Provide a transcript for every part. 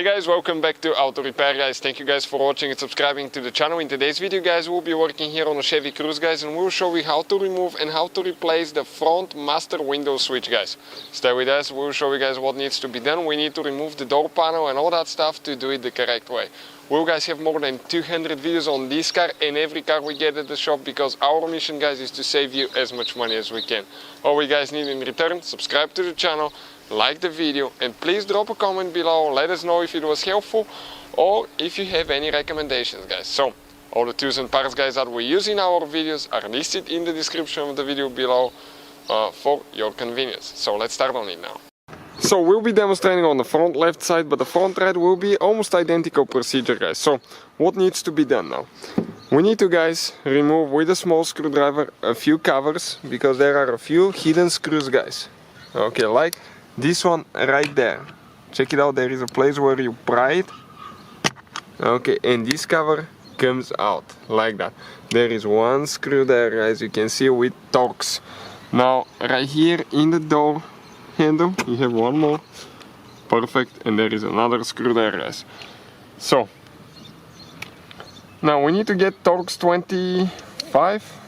Hey guys, welcome back to Auto Repair guys. Thank you guys for watching and subscribing to the channel. In today's video guys, we'll be working here on a Chevy Cruze guys, and we'll show you how to remove and how to replace the front master window switch guys. Stay with us, we'll show you guys what needs to be done. We need to remove the door panel and all that stuff to do it the correct way. We'll guys have more than 200 videos on this car and every car we get at the shop, because our mission guys is to save you as much money as we can. All we guys need in return, subscribe to the channel, like the video, and please drop a comment below. Let us know if it was helpful or if you have any recommendations guys. So all the tools and parts guys that we use in our videos are listed in the description of the video below for your convenience. So let's start on it now. So we'll be demonstrating on the front left side, but the front right will be almost identical procedure guys. So what needs to be done now? We need to guys remove with a small screwdriver a few covers, because there are a few hidden screws guys. Okay, like this one right there. Check it out, there is a place where you pry it. Okay, and this cover comes out like that. There is one screw there, as you can see, with Torx. Now right here in the door handle you have one more. Perfect, and there is another screw there guys. So now we need to get Torx 25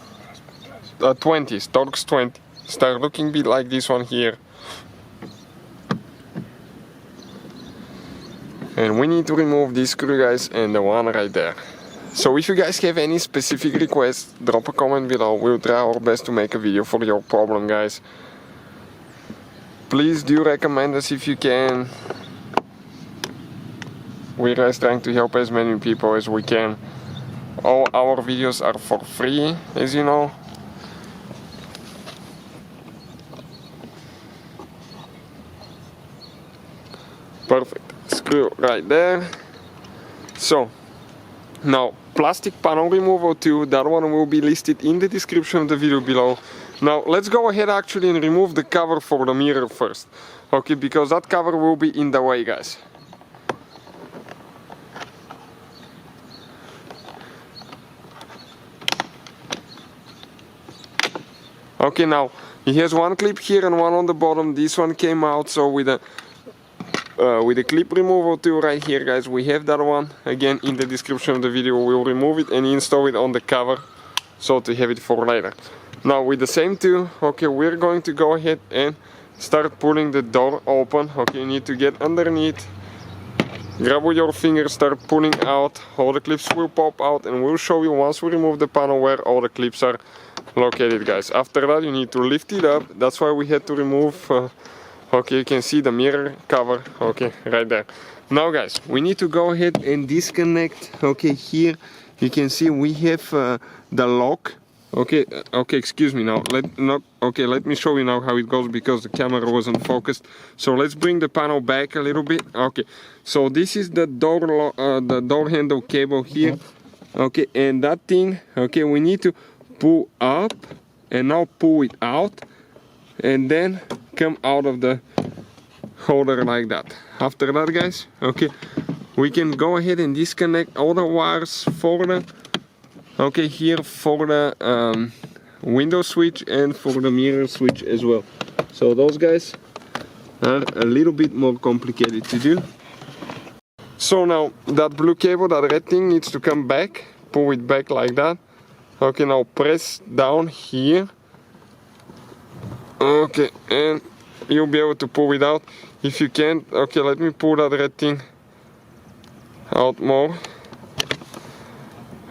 20, Torx 20. Start looking a bit like this one here. And we need to remove this screw guys and the one right there. So if you guys have any specific requests, drop a comment below. We'll try our best to make a video for your problem guys. Please do recommend us if you can. We're guys trying to help as many people as we can. All our videos are for free, as you know. Perfect. Screw right there. So now plastic panel removal too, that one will be listed in the description of the video below. Now let's go ahead actually and remove the cover for the mirror first, okay, because that cover will be in the way guys. Okay, now he has one clip here and one on the bottom. This one came out, so with a clip removal tool right here guys, we have that one again in the description of the video. We'll remove it and install it on the cover, so to have it for later. Now with the same tool, okay, we're going to go ahead and start pulling the door open. Okay, you need to get underneath, grab with your fingers, start pulling out. All the clips will pop out, and we'll show you once we remove the panel where all the clips are located guys. After that you need to lift it up. That's why we had to remove okay, you can see the mirror cover, okay, right there. Now guys, we need to go ahead and disconnect. Okay, here you can see we have the lock. Okay, okay, excuse me now. Let me show you now how it goes, because the camera wasn't focused. So let's bring the panel back a little bit. Okay, so this is the door handle cable here. Okay, and that thing, okay, we need to pull up and now pull it out, and then come out of the holder like that. After that guys, okay, we can go ahead and disconnect all the wires for the, okay, here for the window switch and for the mirror switch as well. So those guys are a little bit more complicated to do. So now that blue cable, that red thing, needs to come back. Pull it back like that. Okay, now press down here. Okay, and you'll be able to pull it out. If you can't, okay, let me pull that red thing out more.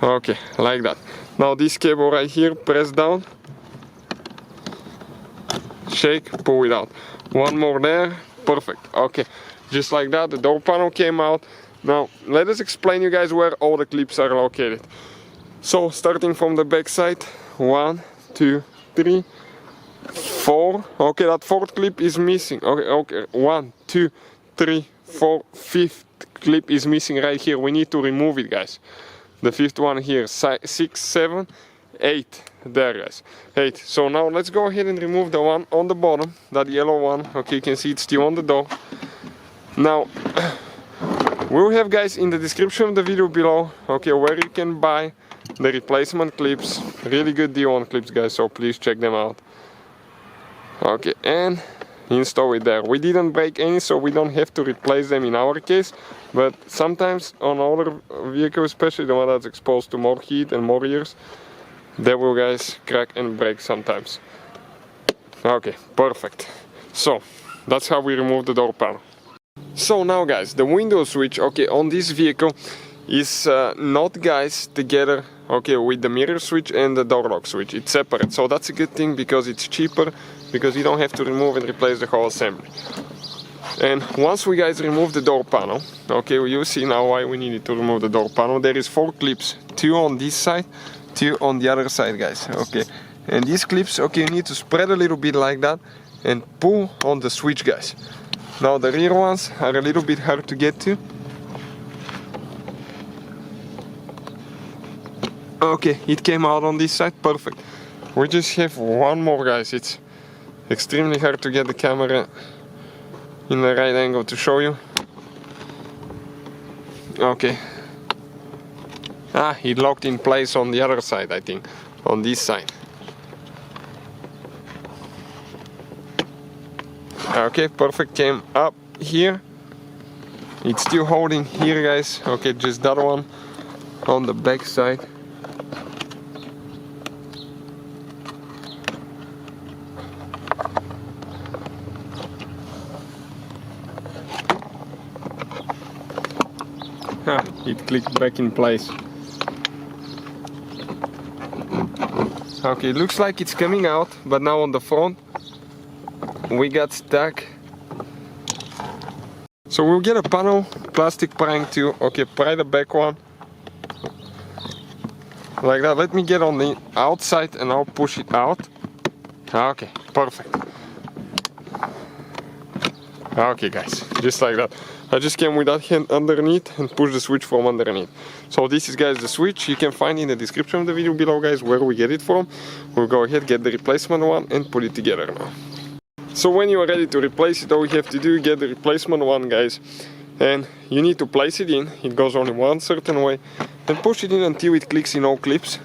Okay, like that. Now this cable right here, press down, shake, pull it out. One more there, perfect. Okay, just like that, the door panel came out. Now let us explain you guys where all the clips are located. So starting from the back side, 1, 2, 3, 4. Okay, that fourth clip is missing. Okay, 1, 2, 3, 4, fifth clip is missing right here. We need to remove it guys. The fifth one here, 6, 7, 8, there guys, 8. So now let's go ahead and remove the one on the bottom, that yellow one. Okay, you can see it's still on the door. Now we'll have guys in the description of the video below, okay, where you can buy the replacement clips. Really good deal on clips guys, so please check them out. Okay, and install it there. We didn't break any, so we don't have to replace them in our case, but sometimes on other vehicles, especially the one that's exposed to more heat and more years, they will, guys, crack and break sometimes. Okay, perfect. So that's how we remove the door panel. So now, guys, the window switch, okay, on this vehicle is not, guys, together, okay, with the mirror switch and the door lock switch. It's separate, so that's a good thing because it's cheaper, because you don't have to remove and replace the whole assembly. And once we, guys, remove the door panel, okay, you see now why we needed to remove the door panel. There is 4 clips, 2 on this side, 2 on the other side, guys, okay. And these clips, okay, you need to spread a little bit like that and pull on the switch, guys. Now the rear ones are a little bit hard to get to. Okay, it came out on this side, perfect. We just have one more, guys. It's extremely hard to get the camera in the right angle to show you. Okay. Ah, it locked in place on the other side, I think, on this side. Okay, perfect, came up here. It's still holding here, guys. Okay, just that one on the back side. Ah, it clicked back in place. Okay, it looks like it's coming out, but now on the front we got stuck. So we'll get a panel, plastic prying tool. Okay, pry the back one. Like that. Let me get on the outside and I'll push it out. Okay, perfect. Okay, guys, just like that. I just came with that hand underneath and pushed the switch from underneath. So this is, guys, the switch. You can find in the description of the video below, guys, where we get it from. We'll go ahead, get the replacement one and put it together now. So when you are ready to replace it, all you have to do is get the replacement one, guys, and you need to place it in. It goes only one certain way, and push it in until it clicks in all clips.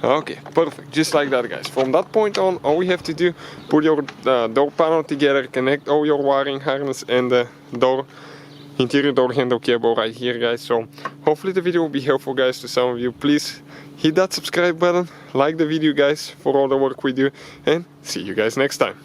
Okay, perfect, just like that, guys. From that point on, all we have to do, put your door panel together, connect all your wiring harness and the interior door handle cable right here, guys. So hopefully the video will be helpful, guys, to some of you. Please hit that subscribe button, like the video, guys, for all the work we do, and see you guys next time.